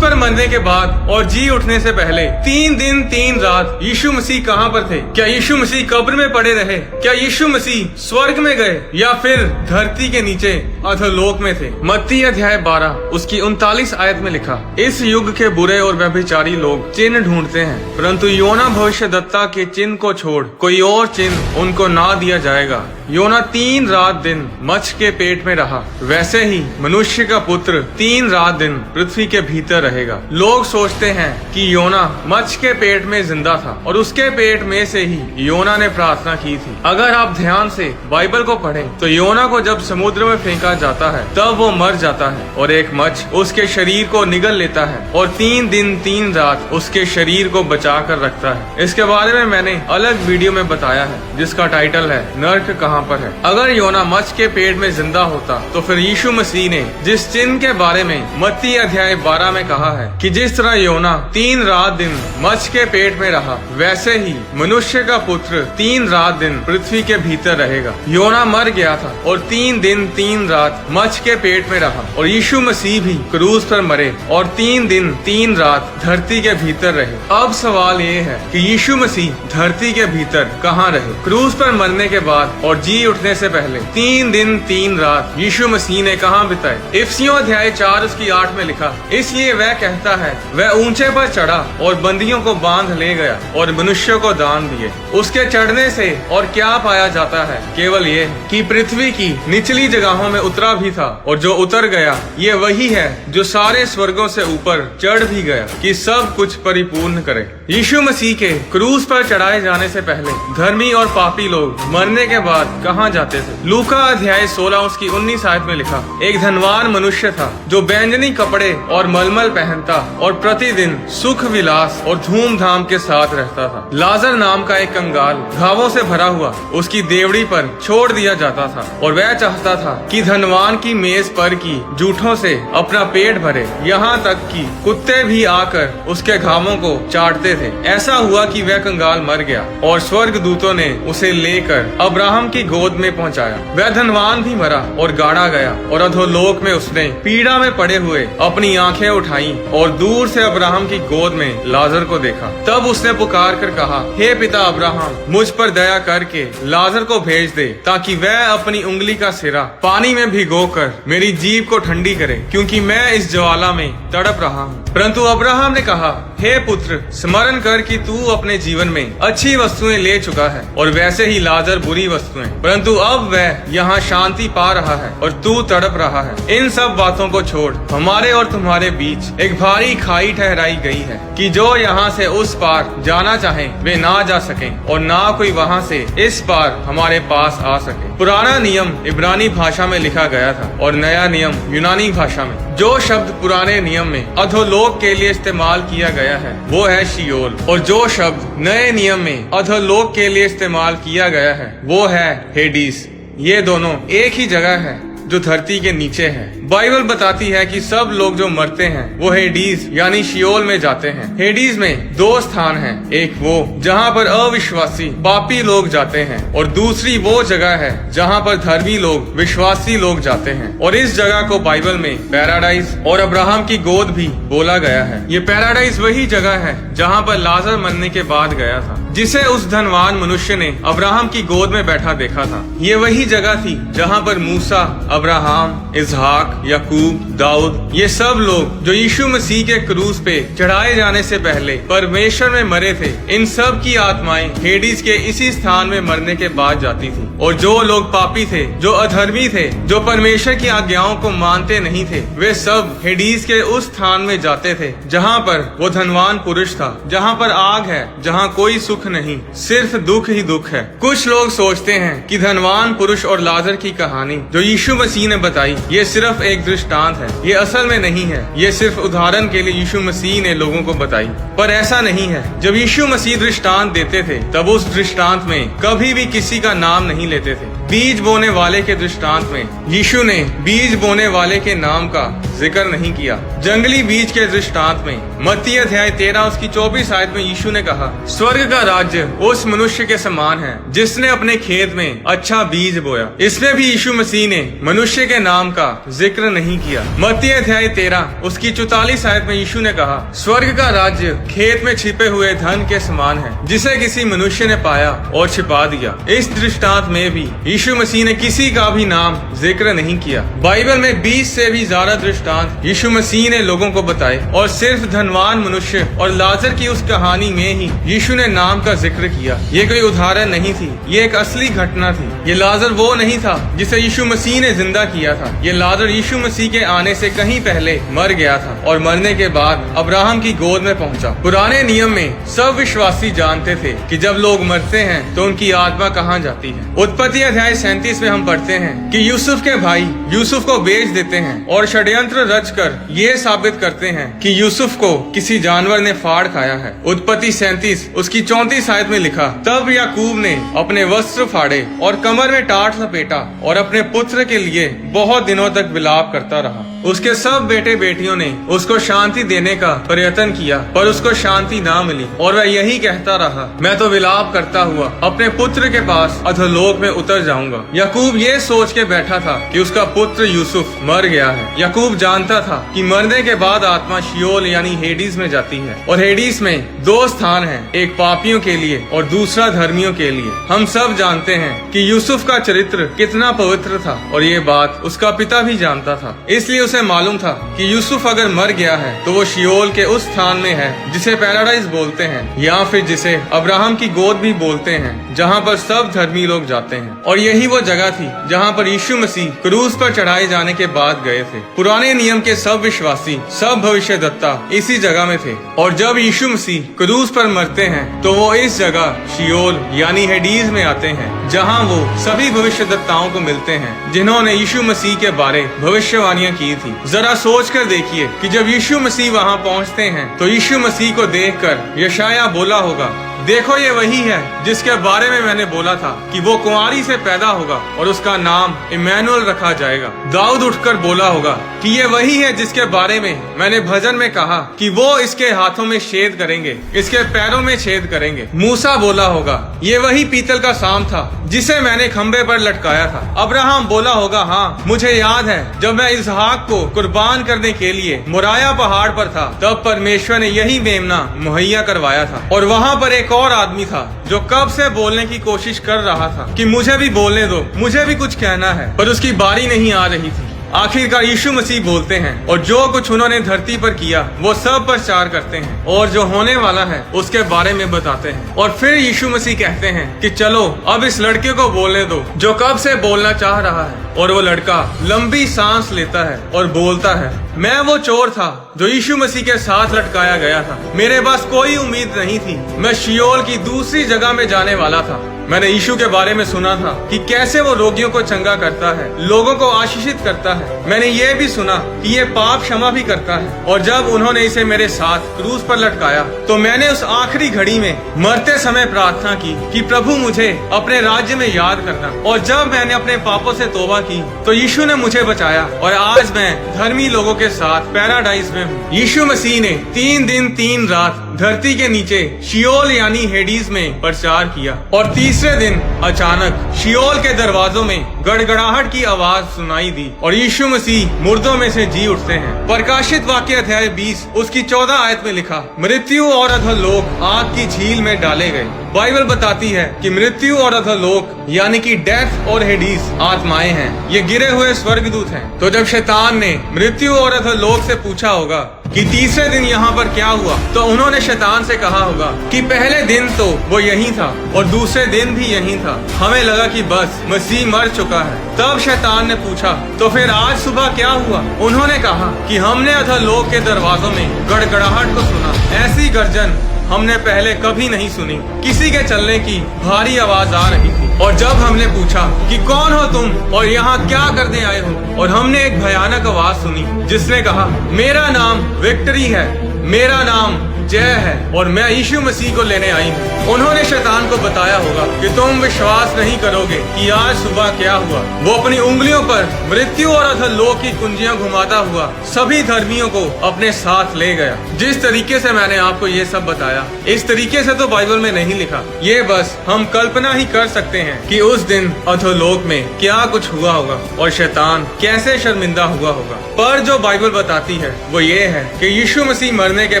पर मरने के बाद और जी उठने से पहले 3 दिन 3 रात यीशु मसीह कहाँ पर थे? क्या यीशु मसीह कब्र में पड़े रहे? क्या यीशु मसीह स्वर्ग में गए या फिर धरती के नीचे अधोलोक में थे? मत्ती अध्याय 12 उसकी 39 आयत में लिखा, इस युग के बुरे और व्यभिचारी लोग चिन्ह ढूंढते हैं, परंतु योना भविष्यद्वक्ता के चिन्ह को छोड़ कोई और चिन्ह उनको ना दिया जाएगा। योना 3 रात दिन मच्छ के पेट में रहा, वैसे ही मनुष्य का पुत्र 3 रात दिन पृथ्वी के भीतर रहेगा। लोग सोचते हैं कि योना मच्छ के पेट में जिंदा था और उसके पेट में से ही योना ने प्रार्थना की थी। अगर आप ध्यान से बाइबल को पढ़ें तो योना को जब समुद्र में फेंका जाता है तब वो मर जाता है और एक मच्छ उसके शरीर को निगल लेता है और 3 दिन 3 रात उसके शरीर को बचा कर रखता है। इसके बारे में मैंने अलग वीडियो में बताया है जिसका टाइटल है नर्क कहाँ पर है। अगर योना मच्छ के पेट में जिंदा होता तो फिर यीशु मसीह ने जिस चिन्ह के बारे में मत्ती अध्याय 12 में कहा है कि जिस तरह योना 3 रात दिन मच्छ के पेट में रहा, वैसे ही मनुष्य का पुत्र 3 रात दिन पृथ्वी के भीतर रहेगा। योना मर गया था और 3 दिन 3 रात मच्छ के पेट में रहा और यीशु मसीह भी क्रूस पर मरे और 3 दिन 3 रात धरती के भीतर रहे। अब सवाल ये है कि यीशु मसीह धरती के भीतर कहाँ रहे? क्रूस पर मरने के बाद और जी उठने से पहले 3 दिन 3 रात यीशु मसीह ने कहाँ बिताए? इफिसियों अध्याय 4 उसकी 8 में लिखा, इसलिए वह कहता है, वह ऊंचे पर चढ़ा और बंदियों को बांध ले गया और मनुष्यों को दान दिए। उसके चढ़ने से और क्या पाया जाता है? केवल ये कि पृथ्वी की निचली जगहों में उतरा भी था और जो उतर गया ये वही है जो सारे स्वर्गों से ऊपर चढ़ भी गया कि सब कुछ परिपूर्ण करे। यीशु मसीह के क्रूस पर चढ़ाए जाने से पहले धर्मी और पापी लोग मरने के बाद कहाँ जाते थे? लूका अध्याय 16 उसकी 19 आयत में लिखा, एक धनवान मनुष्य था जो बैंजनी कपड़े और मलमल पहनता और प्रतिदिन सुख विलास और धूमधाम के साथ रहता था। लाजर नाम का एक कंगाल घावों से भरा हुआ उसकी देवड़ी पर छोड़ दिया जाता था और वह चाहता था कि धनवान की मेज पर की जूठों से अपना पेट भरे, यहाँ तक कि कुत्ते भी आकर उसके घावों को चाटते थे। ऐसा हुआ कि वह कंगाल मर गया और स्वर्ग दूतों ने उसे लेकर अब्राहम की गोद में पहुंचाया। वह धनवान भी मरा और गाड़ा गया और अधोलोक में उसने पीड़ा में पड़े हुए अपनी आंखें उठाई और दूर से अब्राहम की गोद में लाजर को देखा। तब उसने पुकार कर कहा, हे पिता अब्राहम, मुझ पर दया करके लाजर को भेज दे ताकि वह अपनी उंगली का सिरा पानी में भिगोकर मेरी जीभ को ठंडी करे, क्योंकि मैं इस ज्वाला में तड़प रहा हूँ। परंतु अब्राहम ने कहा, हे पुत्र, स्मरण कर कि तू अपने जीवन में अच्छी वस्तुएं ले चुका है और वैसे ही लाजर बुरी वस्तुएं, परंतु अब वह यहाँ शांति पा रहा है और तू तड़प रहा है। इन सब बातों को छोड़ हमारे और तुम्हारे बीच एक भारी खाई ठहराई गई है कि जो यहाँ से उस पार जाना चाहे वे ना जा सके और ना कोई वहाँ से इस पार हमारे पास आ सके। पुराना नियम इब्रानी भाषा में लिखा गया था और नया नियम यूनानी भाषा में। जो शब्द पुराने नियम में अधोलोक के लिए इस्तेमाल किया गया है वो है शियोल, और जो शब्द नए नियम में अधोलोक के लिए इस्तेमाल किया गया है वो है हेडीस। ये दोनों एक ही जगह है जो धरती के नीचे है। बाइबल बताती है कि सब लोग जो मरते हैं वो हेडीज यानी शियोल में जाते हैं। हेडीज में 2 स्थान हैं, एक वो जहाँ पर अविश्वासी पापी लोग जाते हैं और दूसरी वो जगह है जहाँ पर धर्मी लोग विश्वासी लोग जाते हैं। और इस जगह को बाइबल में पैराडाइज और अब्राहम की गोद भी बोला गया है। ये पैराडाइज वही जगह है जहाँ पर लाजर मरने के बाद गया था, जिसे उस धनवान मनुष्य ने अब्राहम की गोद में बैठा देखा था। ये वही जगह थी जहाँ पर मूसा, अब्राहम, इसहाक, याकूब, दाऊद, ये सब लोग जो यीशु मसीह के क्रूस पे चढ़ाए जाने से पहले परमेश्वर में मरे थे, इन सब की आत्माएं हेडीज के इसी स्थान में मरने के बाद जाती थी। और जो लोग पापी थे, जो अधर्मी थे, जो परमेश्वर की आज्ञाओं को मानते नहीं थे, वे सब हेडीज के उस स्थान में जाते थे जहाँ पर वो धनवान पुरुष था, जहाँ पर आग है, जहाँ कोई सुख नहीं, सिर्फ दुख ही दुख है। कुछ लोग सोचते हैं कि धनवान पुरुष और लाजर की कहानी जो यीशु मसीह ने बताई ये सिर्फ एक दृष्टांत है। ये असल में नहीं है, ये सिर्फ उदाहरण के लिए यीशु मसीह ने लोगों को बताई। पर ऐसा नहीं है। जब यीशु मसीह दृष्टांत देते थे तब उस दृष्टांत में कभी भी किसी का नाम नहीं लेते थे। बीज बोने वाले के दृष्टांत में यीशु ने बीज बोने वाले के नाम का जिक्र नहीं किया। जंगली बीज के दृष्टांत में मत्ती अध्याय 13 उसकी 24 आयत में यीशु ने कहा, स्वर्ग का राज्य उस मनुष्य के समान है जिसने अपने खेत में अच्छा बीज बोया। इसमें भी यीशु मसीह ने मनुष्य के नाम का जिक्र नहीं किया। मत्ती अध्याय 13 उसकी 44 आयत में यीशु ने कहा, स्वर्ग का राज्य खेत में छिपे हुए धन के समान है जिसे किसी मनुष्य ने पाया और छिपा दिया। इस दृष्टांत में भी यीशु मसीह ने किसी का भी नाम जिक्र नहीं किया। बाइबल में 20 से भी ज्यादा दृष्टांत यीशु मसीह ने लोगों को बताए और सिर्फ धनवान मनुष्य और लाजर की उस कहानी में ही यीशु ने नाम का जिक्र किया। ये कोई उदाहरण नहीं थी, ये एक असली घटना थी। ये लाजर वो नहीं था जिसे यीशु मसीह ने जिंदा किया था। ये लाजर यीशु मसीह के आने से कहीं पहले मर गया था और मरने के बाद अब्राहम की गोद में पहुंचा। पुराने नियम में सब विश्वासी जानते थे कि जब लोग मरते हैं तो उनकी आत्मा कहाँ जाती है। उत्पत्ति अध्याय 37 में हम पढ़ते हैं कि यूसुफ के भाई यूसुफ को बेच देते हैं और षड्यंत्र रचकर ये साबित करते हैं कि यूसुफ को किसी जानवर ने फाड़ खाया है। उत्पत्ति 37 उसकी 34 आयत में लिखा, तब याकूब ने अपने वस्त्र फाड़े और कमर में टाट लपेटा और अपने पुत्र के लिए बहुत दिनों तक विलाप करता रहा। उसके सब बेटे बेटियों ने उसको शांति देने का प्रयत्न किया पर उसको शांति ना मिली और वह यही कहता रहा, मैं तो विलाप करता हुआ अपने पुत्र के पास अधोलोक में उतर जाऊंगा। याकूब ये सोच के बैठा था कि उसका पुत्र यूसुफ मर गया है। याकूब जानता था कि मरने के बाद आत्मा शियोल यानी हेडीज में जाती है और हेडीज में दो स्थान हैं, एक पापियों के लिए और दूसरा धर्मियों के लिए। हम सब जानते हैं कि यूसुफ का चरित्र कितना पवित्र था और ये बात उसका पिता भी जानता था। इसलिए उसे मालूम था कि यूसुफ अगर मर गया है तो वो शियोल के उस स्थान में है जिसे पैराडाइज बोलते हैं या फिर जिसे अब्राहम की गोद भी बोलते हैं, जहाँ पर सब धर्मी लोग जाते हैं। और यही वो जगह थी जहाँ पर यीशु मसीह क्रूस पर चढ़ाए जाने के बाद गए थे। पुराने नियम के सब विश्वासी, सब भविष्यद्वक्ता इसी जगह में थे और जब यीशु मसीह क्रूस पर मरते हैं तो वो इस जगह शियोल यानी हेडीज में आते हैं, जहाँ वो सभी भविष्यद्वक्ताओं को मिलते हैं जिन्होंने यीशु मसीह के बारे भविष्यवाणियां की थी। जरा सोच कर देखिए कि जब यीशु मसीह वहाँ पहुँचते हैं तो यीशु मसीह को देखकर यशाया बोला होगा, देखो ये वही है जिसके बारे में मैंने बोला था कि वो कुंवारी से पैदा होगा और उसका नाम इमैनुअल रखा जाएगा। दाऊद उठकर बोला होगा कि ये वही है जिसके बारे में मैंने भजन में कहा कि वो इसके हाथों में छेद करेंगे, इसके पैरों में छेद करेंगे। मूसा बोला होगा, ये वही पीतल का सांप था जिसे मैंने खंबे पर लटकाया था। अब्राहम बोला होगा, हाँ मुझे याद है जब मैं इसहाक को कुर्बान करने के लिए मोराया पहाड़ पर था तब परमेश्वर ने यही मेमना मुहैया करवाया था। और वहाँ पर एक और आदमी था जो कब से बोलने की कोशिश कर रहा था कि मुझे भी बोलने दो, मुझे भी कुछ कहना है, पर उसकी बारी नहीं आ रही थी। आखिरकार यीशु मसीह बोलते हैं और जो कुछ उन्होंने धरती पर किया वो सब प्रचार करते हैं और जो होने वाला है उसके बारे में बताते हैं। और फिर यीशु मसीह कहते हैं कि चलो अब इस लड़के को बोलने दो जो कब से बोलना चाह रहा है। और वो लड़का लंबी सांस लेता है और बोलता है, मैं वो चोर था जो यीशु मसीह के साथ लटकाया गया था। मेरे पास कोई उम्मीद नहीं थी, मैं शियोल की दूसरी जगह में जाने वाला था। मैंने यीशु के बारे में सुना था कि कैसे वो रोगियों को चंगा करता है, लोगों को आशीषित करता है। मैंने ये भी सुना कि ये पाप क्षमा भी करता है। और जब उन्होंने इसे मेरे साथ क्रूस पर लटकाया तो मैंने उस आखिरी घड़ी में मरते समय प्रार्थना की कि प्रभु मुझे अपने राज्य में याद करना। और जब मैंने अपने पापों से तौबा की तो यीशु ने मुझे बचाया और आज मैं धर्मी लोगों के साथ पैराडाइज में हूँ। यीशु मसीह ने 3 दिन 3 रात धरती के नीचे शियोल यानी हेडीज में प्रचार किया और तीसरे दिन अचानक शियोल के दरवाजों में गड़गड़ाहट की आवाज सुनाई दी और यीशु मसीह मुर्दों में से जी उठते हैं। प्रकाशित वाक्य अध्याय 20 उसकी 14 आयत में लिखा, मृत्यु और अधोलोक आग की झील में डाले गए। बाइबल बताती है कि मृत्यु और अधोलोक यानी कि डेथ और हेडीज आत्माएं हैं, ये गिरे हुए स्वर्गदूत हैं। तो जब शैतान ने मृत्यु और अधोलोक से पूछा होगा कि तीसरे दिन यहाँ पर क्या हुआ, तो उन्होंने शैतान से कहा होगा कि पहले दिन तो वो यही था और दूसरे दिन भी यही था, हमें लगा कि बस मसीह मर चुका है। तब शैतान ने पूछा, तो फिर आज सुबह क्या हुआ? उन्होंने कहा कि हमने अधोलोक के दरवाजों में गड़गड़ाहट को सुना, ऐसी गर्जन हमने पहले कभी नहीं सुनी, किसी के चलने की भारी आवाज आ रही थी। और जब हमने पूछा कि कौन हो तुम और यहाँ क्या करने आए हो, और हमने एक भयानक आवाज सुनी जिसने कहा, मेरा नाम विक्ट्री है, मेरा नाम जय है और मैं यीशु मसीह को लेने आई हूँ। उन्होंने शैतान को बताया होगा कि तुम विश्वास नहीं करोगे कि आज सुबह क्या हुआ। वो अपनी उंगलियों पर मृत्यु और अधोलोक की कुंजियां घुमाता हुआ सभी धर्मियों को अपने साथ ले गया। जिस तरीके से मैंने आपको ये सब बताया, इस तरीके से तो बाइबल में नहीं लिखा। ये बस हम कल्पना ही कर सकते हैं कि उस दिन अधोलोक में क्या कुछ हुआ होगा और शैतान कैसे शर्मिंदा हुआ होगा। पर जो बाइबल बताती है वो ये है कि यीशु मसीह मरने के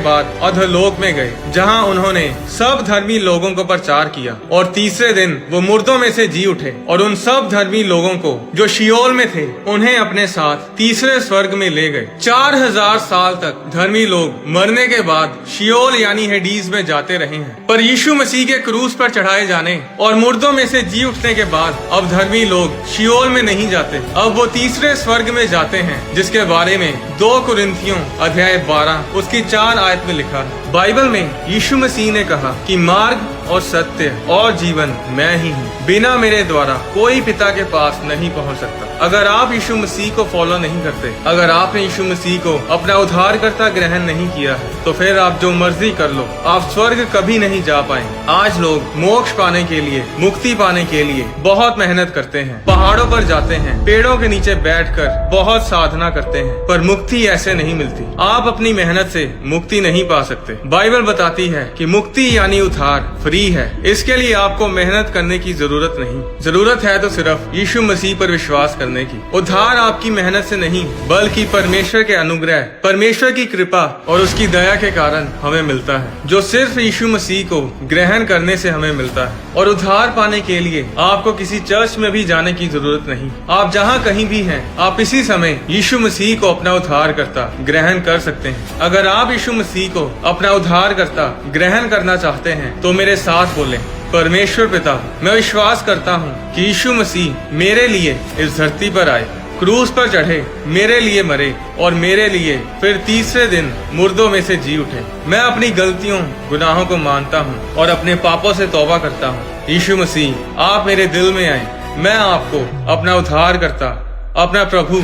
बाद अधोलोक में गए, जहां उन्होंने सब धर्मी लोगों को प्रचार किया और तीसरे दिन वो मुर्दों में से जी उठे और उन सब धर्मी लोगों को जो शियोल में थे उन्हें अपने साथ तीसरे स्वर्ग में ले गए। 4000 साल तक धर्मी लोग मरने के बाद शियोल यानी हेडीज में जाते रहे हैं, पर यीशु मसीह के क्रूस पर चढ़ाए जाने और मुर्दों में से जी उठने के बाद अब धर्मी लोग शियोल में नहीं जाते, अब वो तीसरे स्वर्ग में जाते हैं, जिसके बारे में 2 कुरिन्थियों अध्याय 12 उसकी 4 आयत में लिखा है। बाइबल में यीशु मसीह ने कहा कि मार्ग और सत्य और जीवन मैं ही हूँ, बिना मेरे द्वारा कोई पिता के पास नहीं पहुँच सकता। अगर आप यीशु मसीह को फॉलो नहीं करते, अगर आपने यीशु मसीह को अपना उद्धारकर्ता ग्रहण नहीं किया है, तो फिर आप जो मर्जी कर लो, आप स्वर्ग कभी नहीं जा पाएंगे। आज लोग मोक्ष पाने के लिए, मुक्ति पाने के लिए बहुत मेहनत करते हैं, पहाड़ों पर जाते हैं, पेड़ों के नीचे बैठकर बहुत साधना करते हैं, पर मुक्ति ऐसे नहीं मिलती। आप अपनी मेहनत से मुक्ति नहीं पा सकते। बाइबल बताती है कि मुक्ति यानी उद्धार फ्री है। इसके लिए आपको मेहनत करने की जरूरत नहीं, जरूरत है तो सिर्फ यीशु मसीह पर विश्वास करने की। उद्धार आपकी मेहनत से नहीं, बल्कि परमेश्वर के अनुग्रह, परमेश्वर की कृपा और उसकी दया के कारण हमें मिलता है, जो सिर्फ यीशु मसीह को ग्रहण करने से हमें मिलता है। और उद्धार पाने के लिए आपको किसी चर्च में भी जाने की जरूरत नहीं। आप जहाँ कहीं भी हैं, आप इसी समय यीशु मसीह को अपना उद्धारकर्ता ग्रहण कर सकते हैं। अगर आप यीशु मसीह को अपना उद्धारकर्ता ग्रहण करना चाहते हैं तो मेरे साथ बोलें, परमेश्वर पिता, मैं विश्वास करता हूँ कि यीशु मसीह मेरे लिए इस धरती पर आए, क्रूस पर चढ़े, मेरे लिए मरे और मेरे लिए फिर तीसरे दिन मुर्दों में से जी उठे। मैं अपनी गलतियों, गुनाहों को मानता हूँ और अपने पापों से तौबा करता हूँ। यीशु मसीह, आप मेरे दिल में आए, मैं आपको अपना उद्धारकर्ता, अपना प्रभु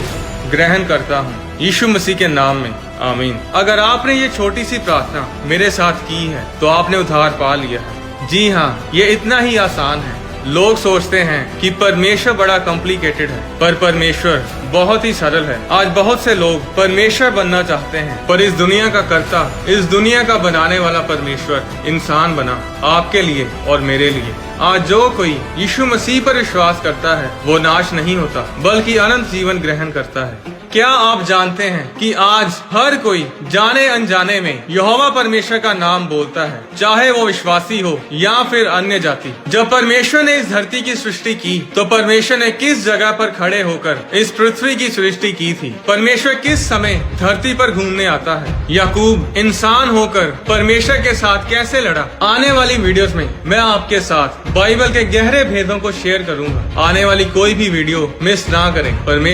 ग्रहण करता हूँ, यीशु मसीह के नाम में, आमीन। अगर आपने ये छोटी सी प्रार्थना मेरे साथ की है तो आपने उद्धार पा लिया है। जी हाँ, ये इतना ही आसान है। लोग सोचते हैं कि परमेश्वर बड़ा कॉम्प्लिकेटेड है, पर परमेश्वर बहुत ही सरल है। आज बहुत से लोग परमेश्वर बनना चाहते हैं, पर इस दुनिया का कर्ता, इस दुनिया का बनाने वाला परमेश्वर इंसान बना आपके लिए और मेरे लिए। आज जो कोई यीशु मसीह पर विश्वास करता है वो नाश नहीं होता, बल्कि अनंत जीवन ग्रहण करता है। क्या आप जानते हैं कि आज हर कोई जाने अनजाने में यहोवा परमेश्वर का नाम बोलता है, चाहे वो विश्वासी हो या फिर अन्य जाति। जब परमेश्वर ने इस धरती की सृष्टि की तो परमेश्वर ने किस जगह पर खड़े होकर इस पृथ्वी की सृष्टि की थी? परमेश्वर किस समय धरती पर घूमने आता है? याकूब इंसान होकर परमेश्वर के साथ कैसे लड़ा? आने वाली वीडियोस में मैं आपके साथ बाइबल के गहरे भेदों को शेयर करूंगा। आने वाली कोई भी वीडियो मिस ना करें। परमेश्वर